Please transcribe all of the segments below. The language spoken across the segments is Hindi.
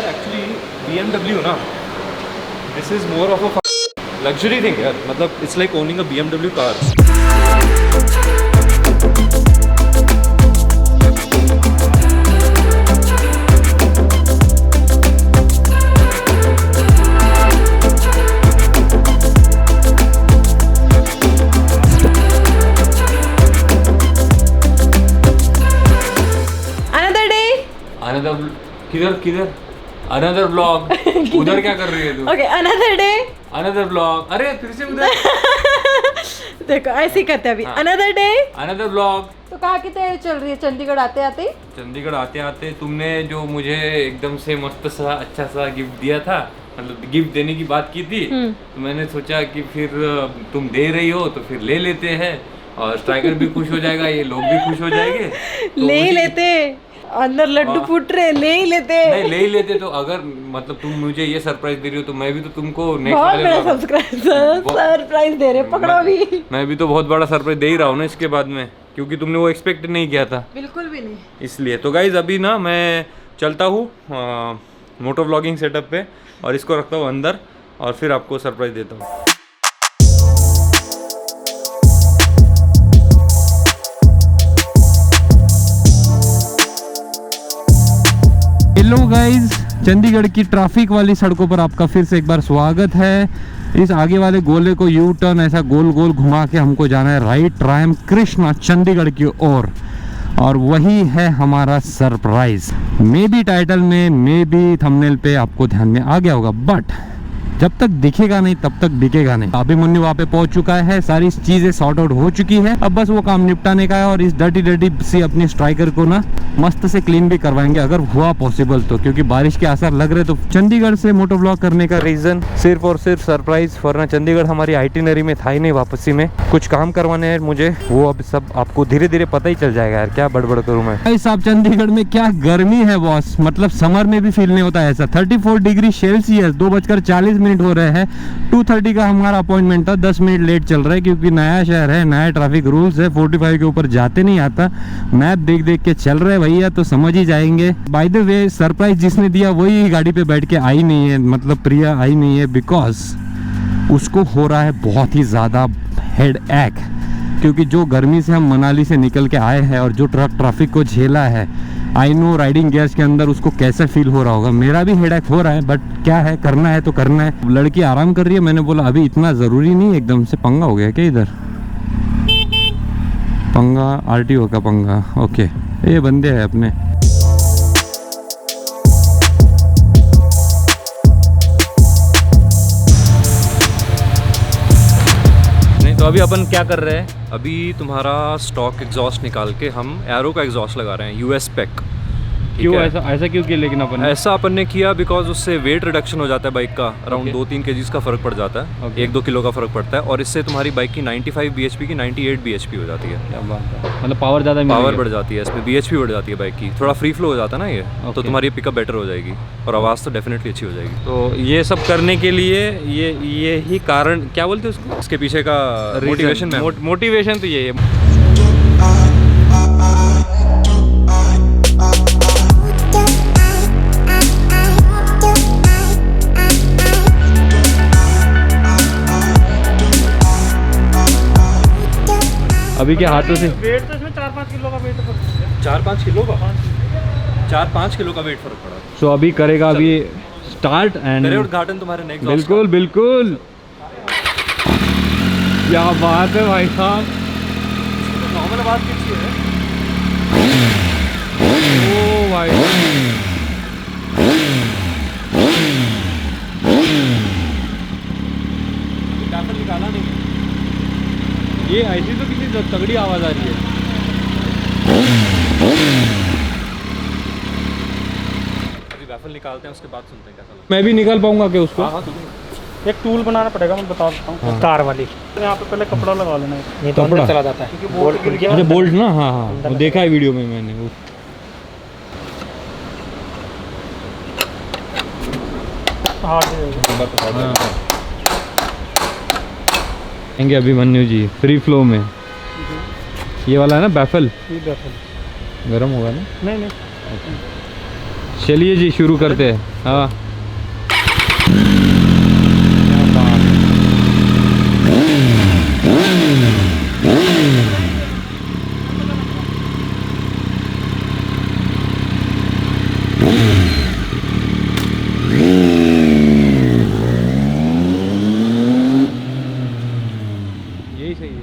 यार एक्चुअली BMW ना, this is more of a luxury thing यार, मतलब it's like owning a BMW car. किधर किधर अनदर ब्लॉग उधर क्या कर रही है तू? Okay another day another blog, अरे फिर से उधर देखो ऐसे ही करते हैं अभी। Another day another blog. तो कहाँ की तैयारी चल रही है चंडीगढ़ आते आते? चंडीगढ़ आते आते तुमने जो मुझे एकदम से मस्त सा अच्छा सा गिफ्ट दिया था, मतलब गिफ्ट देने की बात की थी, तो मैंने सोचा कि फिर तुम दे रही हो तो फिर ले लेते हैं, और स्ट्राइकर भी खुश हो जाएगा, ये लोग भी खुश हो जाएंगे तो ले ही लेते, अंदर लड्डू फूट रहे, ले ही लेते। नहीं ले ही लेते, तो अगर मतलब तुम मुझे ये सरप्राइज दे रही हो तो मैं भी तो तुमको बहुत बड़ा सरप्राइज दे रहे, पकड़ो भी। मैं भी तो बहुत बड़ा सरप्राइज दे ही रहा हूँ ना इसके बाद में, क्योंकि तुमने वो एक्सपेक्ट नहीं किया था। बिल्कुल भी नहीं। इसलिए तो गाइज अभी ना मैं चलता हूँ मोटो व्लॉगिंग सेटअप पे, और इसको रखता हूँ अंदर, और फिर आपको सरप्राइज देता हूँ। हेलो गाइज, चंडीगढ़ की ट्रैफिक वाली सड़कों पर आपका फिर से एक बार स्वागत है। इस आगे वाले गोले को यू टर्न ऐसा गोल गोल घुमा के हमको जाना है राइट राम कृष्णा चंडीगढ़ की ओर, और वही है हमारा सरप्राइज। मे बी टाइटल में, मे बी थंबनेल पे आपको ध्यान में आ गया होगा, बट जब तक दिखेगा नहीं तब तक दिखेगा नहीं। अभी मुन्नी वहाँ पे पहुंच चुका है, सारी चीजें सॉर्ट आउट हो चुकी है, अब बस वो काम निपटाने का है, और इस डर्टी सी अपनी स्ट्राइकर को ना मस्त से क्लीन भी करवाएंगे अगर हुआ पॉसिबल तो, क्योंकि बारिश के आसार लग रहे। तो चंडीगढ़ से मोटो ब्लॉग करने का रीजन सिर्फ और सिर्फ सरप्राइज, वरना चंडीगढ़ हमारी आइटिनरी में था ही नहीं। वापसी में कुछ काम करवाने हैं मुझे, वो अब सब आपको धीरे धीरे पता ही चल जाएगा। यार क्या बड़बड़ करूँ मैं। भाई साहब चंडीगढ़ में क्या गर्मी है बॉस, मतलब समर में भी फील नहीं होता ऐसा। 34 डिग्री सेल्सियस, 2:40 हो रहे हैं। 2:30 का हमारा अपॉइंटमेंट था, 10 मिनट लेट चल रहा है, क्योंकि नया शहर है, नया ट्रैफिक रूल्स है, 45 के ऊपर जाते नहीं आता। मैप देख देख के चल रहे भैया, तो समझ ही जाएंगे। बाय द वे सरप्राइज जिसने दिया वही गाड़ी पे बैठ के आई नहीं है, मतलब प्रिया आई नहीं है, बिकॉज उसको हो रहा है बहुत ही ज़्यादा हेड एक, क्योंकि जो गर्मी से हम मनाली से निकल के आए हैं और जो ट्रैफिक को झेला है, आई नो राइडिंग गियर्स के अंदर उसको कैसे फील हो रहा होगा। मेरा भी हेडेक हो रहा है, बट क्या है, करना है तो करना है। लड़की आराम कर रही है, मैंने बोला अभी इतना ज़रूरी नहीं। एकदम से पंगा हो गया क्या इधर? पंगा आरटीओ का पंगा, ओके। ये बंदे हैं अपने। नहीं तो अभी अपन क्या कर रहे हैं, अभी तुम्हारा स्टॉक एग्जॉस्ट निकाल के हम एरो का एग्जॉस्ट लगा रहे हैं, यूएस पेक। क्यों ऐसा क्यों किया? लेकिन अपन ने किया बिकॉज उससे वेट रिडक्शन हो जाता है बाइक का, अराउंड 2-3 kg का फर्क पड़ जाता है, 1-2 किलो का फर्क पड़ता है, और इससे तुम्हारी बाइक की 95 bhp की 98 bhp हो जाती है। क्या बात है, मतलब पावर ज़्यादा, पावर बढ़ जाती है इसमें, bhp बढ़ जाती है बाइक की, थोड़ा फ्री फ्लो हो जाता है ना ये, तो तुम्हारी पिकअप बेटर हो जाएगी और आवाज़ तो डेफिनेटली अच्छी हो जाएगी। तो ये सब करने के लिए ये ही कारण, क्या बोलते हैं उसको, इसके पीछे का मोटिवेशन तो ये है। अभी के हाथों से वेट तो इसमें 4-5 किलो का वेट फर्क है। 4-5 किलो का 4-5 किलो का वेट फर्क पड़ा। सो अभी करेगा अभी स्टार्ट एंड उद्घाटन तुम्हारे नेक्स्ट। बिल्कुल बिल्कुल, क्या बात है भाई साहब। नॉर्मल बात किसी है। ओ भाई निकाला नहीं, ये ऐसी तो किसी तगड़ी आवाज़ आ रही है। अभी बैफल निकालते हैं, उसके बाद सुनते हैं कैसा लगता है। मैं भी निकाल पाऊंगा क्या उसको? हाँ, एक टूल बनाना पड़ेगा, मैं बता देता हूँ। तार वाली यहाँ पे पहले कपड़ा लगा लेना है, ये तो अंदर चला जाता है क्योंकि बोल्ट गिर गया। अच्छा बोल्ट ना, हाँ हाँ वो देखा है वीडियो में मैंने वो। आएंगे अभिमन्यु जी फ्री फ्लो में। ये वाला है ना बैफल, बैफल गर्म होगा ना? नहीं चलिए जी शुरू करते हैं। हाँ यही सही है।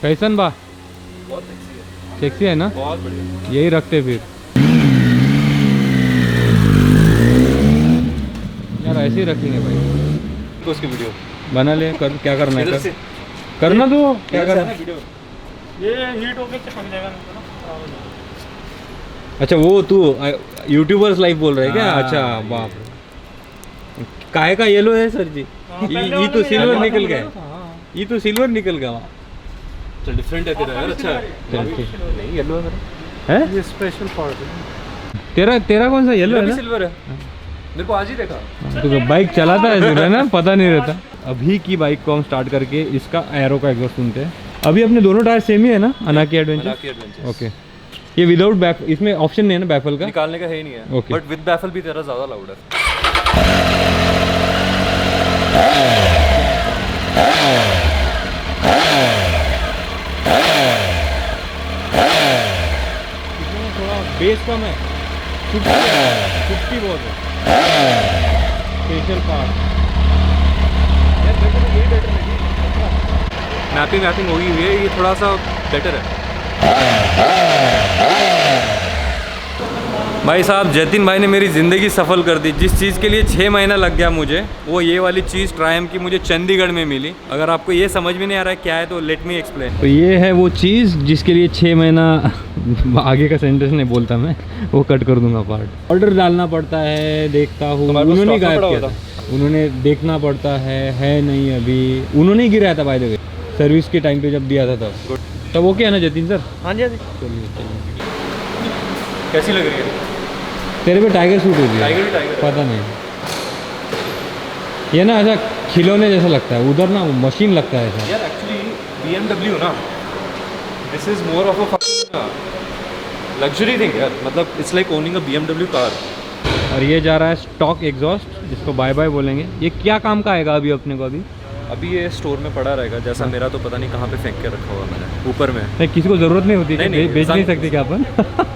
कैसन बा? बहुत सेक्सी है, सेक्सी है ना? बहुत बढ़िया। यही रखते फिर यार, ऐसे ही रखेंगे भाई। तो उसकी वीडियो बना ले क्या करना है इधर से करना तो क्या इधर से करना है ना वीडियो। ये हीट होके चिपक जाएगा नहीं तो ना, खराब हो जाएगा। अच्छा वो तू यूट्यूबर्स लाइव बोल रहे है क्या? हाँ, अच्छा ये। बाप रे। काहे का येलो है सर जी? हाँ, ये पहले तो वाले सिल्वर में निकल yellow गया, हाँ, ये तो सिल्वर निकल गया वहाँ। चल डिफरेंट है तेरा यार, अच्छा है। चल ठीक नहीं येलो है मेरा, है। ये स्पेशल पार्ट है। तेरा कौन सा येलो मेरा है भी ना? सिल्वर है, मेरे को आज ही देखा। तो बाइक चलाता है सिर्फ, है ना? पता नहीं रहता। अभी की बाइक को हम स्टार्ट करके इसका एरो का एग्जॉस्ट सुनते हैं। अभी अपने दोनों टायर सेम ही है ना अनाकी एडवेंचर? मनाकी एडवेंचर। ओके, ये विदाउट बैफ, इसमें ऑप्शन नहीं है ना बैफल का? निकालने का है ही नहीं है, Okay. बट विद बैफल भी तेरा ज़्यादा लाउड है। थोड़ा बेस कम है, छुट्टी बहुत है। स्पेशल पार्ट मैपिंग होगी हुई है, ये थोड़ा सा बेटर है। भाई साहब जतिन भाई ने मेरी ज़िंदगी सफल कर दी। जिस चीज़ के लिए 6 महीना लग गया मुझे, वो ये वाली चीज़ ट्रायम्फ की मुझे चंडीगढ़ में मिली। अगर आपको ये समझ में नहीं आ रहा है क्या है तो लेट मी एक्सप्लेन। तो ये है वो चीज़ जिसके लिए 6 महीना आगे का सेंटेंस नहीं बोलता मैं, वो कट कर दूंगा पार्ट। ऑर्डर डालना पड़ता है, देखता हूँ। तुम्हारे पास उन्होंने stock में गायब पड़ा किया होता? था, उन्होंने देखना पड़ता है नहीं अभी। उन्होंने ही गिराया था बाय द वे, सर्विस के टाइम पे जब दिया था तब। तब ओके है ना जतिन सर? हाँ जी, हाँ जी। चलिए चलिए। कैसी लग रही है? तेरे पे टाइगर सूट होती है? टाइगर ही टाइगर है। पता नहीं, ये ना ऐसा खिलौने जैसा लगता है, उधर ना मशीन लगता है ऐसा। यार एक्चुअली BMW ना, this is more of a luxury thing यार, मतलब it's like owning a BMW car. और ये जा रहा है स्टॉक एग्जॉस्ट, जिसको बाय बाय बोलेंगे। ये क्या काम का आएगा अभी अपने को? अभी ये स्टोर में पड़ा रहेगा, जैसा मेरा तो पता नहीं कहाँ पे फेंक के रखा हुआ मैंने, ऊपर में। नहीं, किसी को जरूरत नहीं होती, नहीं, नहीं, बेच नहीं संग- सकते क्या अपन?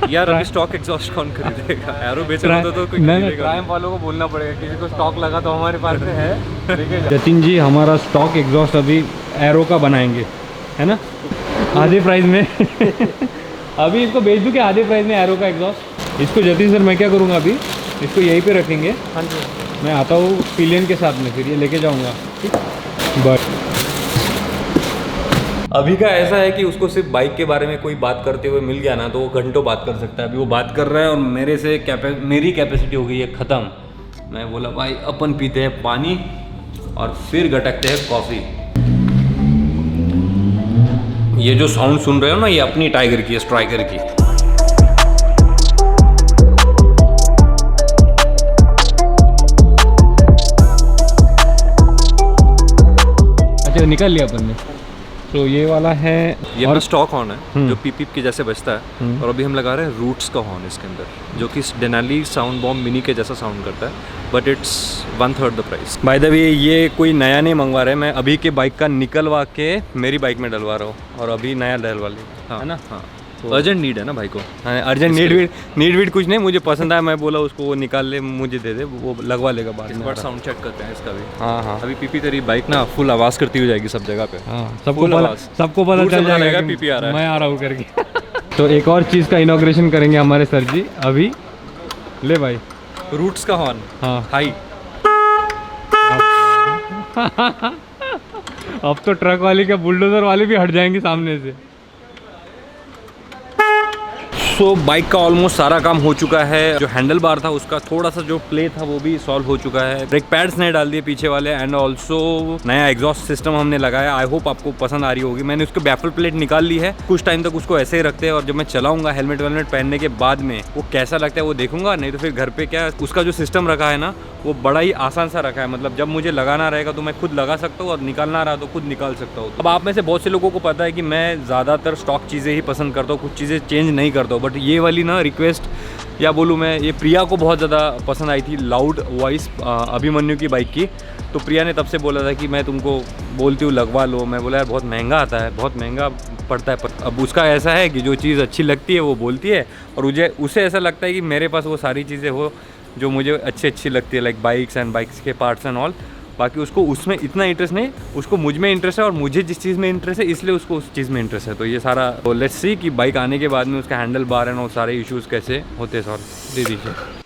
यार अभी स्टॉक एग्जॉस्ट कौन खरीदेगा? एरो बेचना होता तो कोई नहीं, खरीदेगा ट्रायम्फ वालों को बोलना पड़ेगा, किसी को स्टॉक लगा तो हमारे पास में है। जतिन जी हमारा स्टॉक एग्जॉस्ट अभी एरो का बनाएंगे, है ना? आधे प्राइस में। अभी इसको बेच दूँ क्या आधे प्राइस में एरो का एग्जॉस्ट? इसको जतिन सर मैं क्या करूँगा, अभी इसको यहीं पे रखेंगे। हाँ जी, मैं आता हूँ पिलियन के साथ में, फिर ये लेके जाऊँगा। बस अभी का ऐसा है कि उसको सिर्फ बाइक के बारे में कोई बात करते हुए मिल गया ना तो वो घंटों बात कर सकता है। अभी वो बात कर रहा है और मेरे से मेरी कैपेसिटी हो गई है ख़त्म। मैं बोला भाई अपन पीते हैं पानी और फिर गटकते हैं कॉफ़ी। ये जो साउंड सुन रहे हो ना, ये अपनी टाइगर की है, स्ट्राइकर की। अच्छा निकाल लिया अपन ने। तो ये वाला है, ये और अपना स्टॉक हॉर्न है जो पीप के जैसे बजता है। और अभी हम लगा रहे हैं रूट्स का हॉर्न इसके अंदर, जो कि डेनाली साउंड बॉम्ब मिनी के जैसा साउंड करता है, but it's 1/3 the price. By the way ये कोई नया नहीं मंगवा रहे, मैं अभी के बाइक का निकलवा के मेरी बाइक में डलवा रहा हूँ और अभी नया डलवा ली, है ना? हाँ, अर्जेंट नीड है ना भाई को। हाँ, अर्जेंट नीड वीड कुछ नहीं, मुझे पसंद आया, मैं बोला उसको वो निकाल ले, मुझे दे दे, वो लगवा लेगा बाद इस में। बार साउंड चेक करते हैं इसका भी। हाँ हाँ अभी पीपी तेरी बाइक ना फुल आवाज़ करती हुई जाएगी सब जगह पे। हाँ, सबको Full पता, आवाज़। सबको पता दूर से चल पता जाएगा लगेगा कि पीपी आ रहा है। मैं आ रहा हूँ करके। तो एक और चीज़ का इनॉग्रेशन करेंगे हमारे सर जी अभी। ले भाई, रूट्स का हॉर्न, हाँ। हाई। अब तो ट्रक वाले क्या बुलडोजर वाले भी हट जाएंगे सामने से। सो बाइक का ऑलमोस्ट सारा काम हो चुका है। जो हैंडल बार था उसका थोड़ा सा जो प्ले था वो भी सॉल्व हो चुका है। ब्रेक पैड्स नए डाल दिए पीछे वाले एंड ऑल्सो नया एग्जॉस्ट सिस्टम हमने लगाया। आई होप आपको पसंद आ रही होगी। मैंने उसकी बैफल प्लेट निकाल ली है, कुछ टाइम तक उसको ऐसे ही रखते हैं और जब मैं चलाऊंगा हेलमेट वेलमेट पहनने के बाद में वो कैसा लगता है वो देखूंगा। नहीं तो फिर घर पे क्या उसका जो सिस्टम रखा है ना वो बड़ा ही आसान सा रखा है। मतलब जब मुझे लगाना रहेगा तो मैं खुद लगा सकता हूँ और निकालना रहा तो खुद निकाल सकता हूँ। अब आप में से बहुत से लोगों को पता है कि मैं ज़्यादातर स्टॉक चीज़ें ही पसंद करता हूँ, कुछ चीज़ें चेंज नहीं करता हूँ। बट ये वाली ना रिक्वेस्ट या बोलूँ मैं, ये प्रिया को बहुत ज़्यादा पसंद आई थी लाउड वॉइस अभिमन्यु की बाइक की। तो प्रिया ने तब से बोला था कि मैं तुमको बोलती हूँ लगवा लो। मैं बोला यार बहुत महंगा आता है, बहुत महंगा पड़ता है। पर अब उसका ऐसा है कि जो चीज़ अच्छी लगती है वो बोलती है और उसे ऐसा लगता है कि मेरे पास वो सारी चीज़ें हो जो मुझे अच्छी लगती है, लाइक बाइक्स एंड बाइक्स के पार्ट्स एंड ऑल। बाकी उसको उसमें इतना इंटरेस्ट नहीं, उसको मुझ में इंटरेस्ट है और मुझे जिस चीज़ में इंटरेस्ट है इसलिए उसको उस चीज़ में इंटरेस्ट है। तो ये सारा तो लेट्स सी कि बाइक आने के बाद में उसका हैंडल बार एंड और सारे इश्यूज़ कैसे होते हैं। सॉरी दे दीजिए।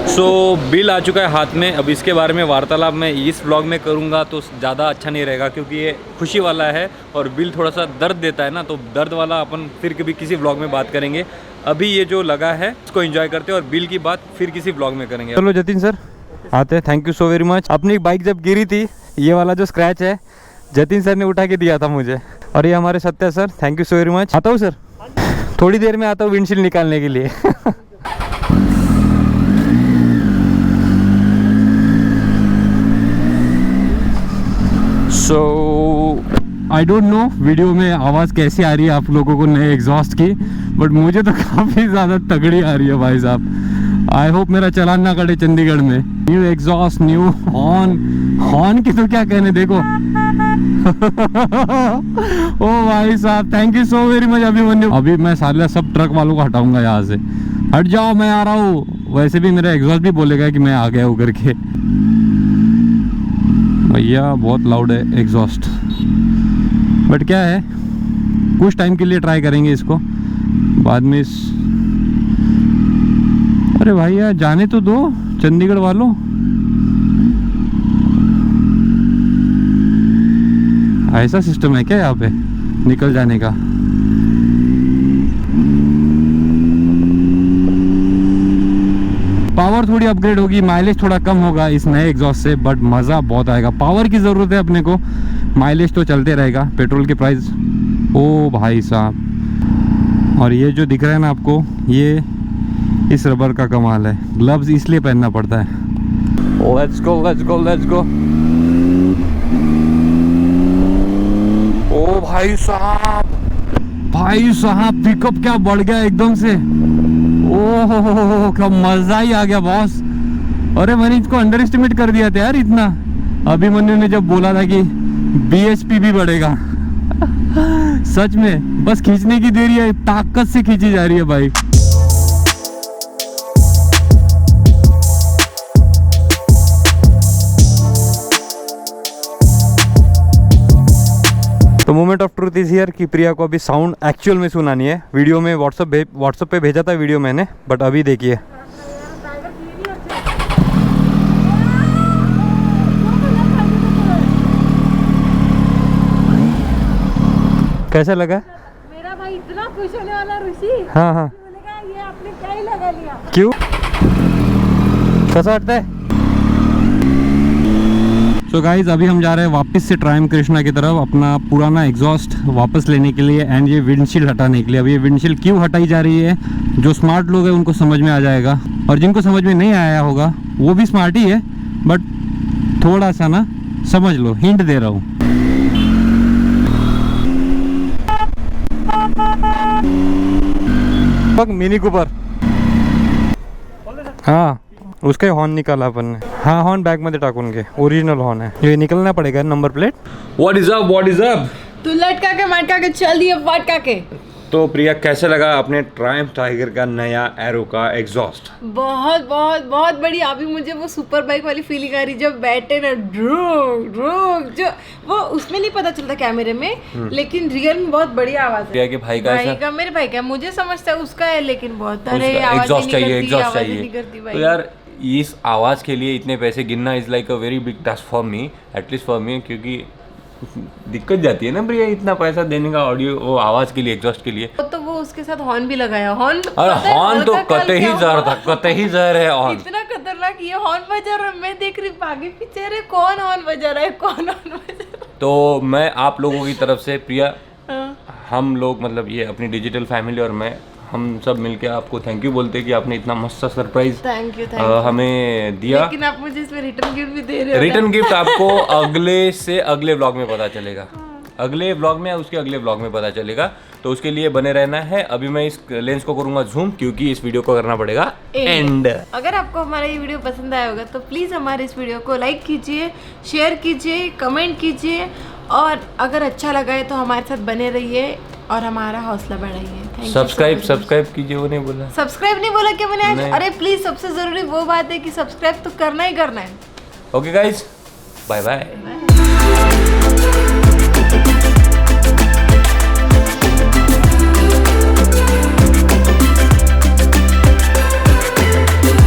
सो बिल आ चुका है हाथ में। अब इसके बारे में वार्तालाप मैं इस व्लॉग में करूंगा तो ज़्यादा अच्छा नहीं रहेगा क्योंकि ये खुशी वाला है और बिल थोड़ा सा दर्द देता है ना, तो दर्द वाला अपन फिर कभी किसी व्लॉग में बात करेंगे। अभी ये जो लगा है इसको एंजॉय करते हैं और बिल की बात फिर किसी व्लॉग में करेंगे। चलो जतिन सर आते हैं। Thank you so very much. अपनी बाइक जब गिरी थी ये वाला जो स्क्रैच है जतिन सर ने उठा के दिया था मुझे। और ये हमारे Satya sir, thank you so very much. आता हूँ सर, थोड़ी देर में आता हूँ विंडशील्ड निकालने के लिए। सो आई डोंट नो वीडियो में आवाज़ कैसी आ रही है आप लोगों को नए एग्जॉस्ट की, बट मुझे तो काफ़ी ज़्यादा तगड़ी आ रही है भाई साहब। आई होप मेरा चालान ना कटे चंडीगढ़ में। न्यू एग्जॉस्ट, न्यू हॉर्न की तो क्या कहने, देखो। ओ भाई साहब thank you so very much Abhimanyu. अभी मैं सारे सब ट्रक वालों को हटाऊंगा यहाँ से। हट जाओ मैं आ रहा हूँ। वैसे भी मेरा एग्जॉस्ट भी बोलेगा कि मैं आ गया हूँ करके। भैया बहुत लाउड है एग्जॉस्ट, बट क्या है कुछ टाइम के लिए ट्राई करेंगे इसको, बाद में अरे भाई यार जाने तो दो चंडीगढ़ वालों। ऐसा सिस्टम है क्या यहाँ पे निकल जाने का? पावर थोड़ी अपग्रेड होगी, माइलेज थोड़ा कम होगा इस नए एग्जॉस्ट से, बट मज़ा बहुत आएगा। पावर की ज़रूरत है अपने को, माइलेज तो चलते रहेगा। पेट्रोल के प्राइस ओ भाई साहब। और ये जो दिख रहा है ना आपको, ये इस रबर का कमाल है। ग्लव्स इसलिए पहनना पड़ता है। ओ let's go let's go let's go. ओ भाई साहब पिकअप क्या बढ़ गया एकदम से। ओह क्या मजा ही आ गया बॉस। अरे मैंने इसको अंडर एस्टिमेट कर दिया था यार इतना। अभिमन्यु ने जब बोला था कि BHP भी बढ़ेगा। सच में बस खींचने की देरी है, ताकत से खींची जा रही है बाइक। तो moment of truth is here कि प्रिया को अभी साउंड एक्चुअल में सुनानी है। वीडियो में व्हाट्सएप पे भेजा था वीडियो मैंने, बट अभी देखिए। कैसा लगा? मेरा भाई इतना खुश होने वाला ऋषि। हाँ हाँ ये आपने क्या ही लगा लिया। क्यों कैसा लगता है? तो गाइज अभी हम जा रहे हैं वापस से ट्रायम्फ कृष्णा की तरफ अपना पुराना एग्जॉस्ट वापस लेने के लिए एंड ये विंडशील्ड हटाने के लिए। अब ये विंडशील्ड क्यों हटाई जा रही है, जो स्मार्ट लोग हैं उनको समझ में आ जाएगा, और जिनको समझ में नहीं आया होगा वो भी स्मार्ट ही है, बट थोड़ा सा ना समझ लो, हिंट दे रहा हूँ। मिनी कूपर, हाँ उसका हॉर्न निकाला अपन ने। हाँ हॉर्न बॅग मध्ये टाकून घे, ओरिजिनल हॉर्न है ये, निकलना पड़ेगा number plate. What is up तू लटका के मटका के चल दिए फटका के। तो प्रिया कैसे लगा अपने ट्रायम्फ टाइगर का नया एरो का एग्जॉस्ट? बहुत बहुत बहुत बढ़िया। अभी मुझे वो सुपर बाइक वाली फीलिंग आ रही जब बैठे ना ड्रूक ड्रूक, जो वो उसमें नहीं पता चलता कैमरे में, लेकिन रियल में बहुत बढ़िया आवाज है। प्रिया के भाई का भाई का, मेरे भाई का, मुझे समझता है उसका है, लेकिन बहुत अरे एग्जॉस्ट चाहिए, एग्जॉस्ट चाहिए। तो तो यार इस आवाज के लिए इतने पैसे गिनना is like a very big task for me, at least for me, क्योंकि दिक्कत जाती है ना प्रिया इतना पैसा देने का ऑडियो वो आवाज के लिए, एग्जॉस्ट के लिए। तो वो उसके साथ हॉर्न भी लगाया। हॉर्न, अरे हॉर्न तो कतई जहर था, कतई जहर है हॉर्न। इतना खतरनाक ये हॉर्न बजा रहा है। मैं देख रही आगे पीछे, अरे कौन हॉर्न बजा रहा है, कौन हॉर्न बजा रहा है। तो मैं आप लोगों की तरफ से प्रिया, हाँ। हम लोग मतलब ये अपनी डिजिटल फैमिली और मैं, हम सब मिलके आपको थैंक यू बोलते हैं कि आपने इतना मस्त सरप्राइज थैंक यू हमें दिया। लेकिन आप मुझे इसमें रिटर्न गिफ्ट भी दे रहे हो। रिटर्न गिफ्ट आपको अगले से अगले व्लॉग में पता चलेगा, अगले व्लॉग में या उसके अगले व्लॉग में पता चलेगा, तो उसके लिए बने रहना है। अभी मैं इस लेंस को करूंगा जूम, क्योंकि इस वीडियो को करना पड़ेगा एंड। अगर आपको हमारा ये वीडियो पसंद आया होगा तो प्लीज हमारे इस वीडियो को लाइक कीजिए, शेयर कीजिए, कमेंट कीजिए, और अगर अच्छा लगा है तो हमारे साथ बने रहिए और हमारा हौसला बढ़ाइए। सब्सक्राइब कीजिए, वो नहीं बोला, सब्सक्राइब नहीं बोला क्या मैंने आज? नहीं। अरे प्लीज, सबसे जरूरी वो बात है कि सब्सक्राइब तो करना ही करना है। Okay guys, bye bye.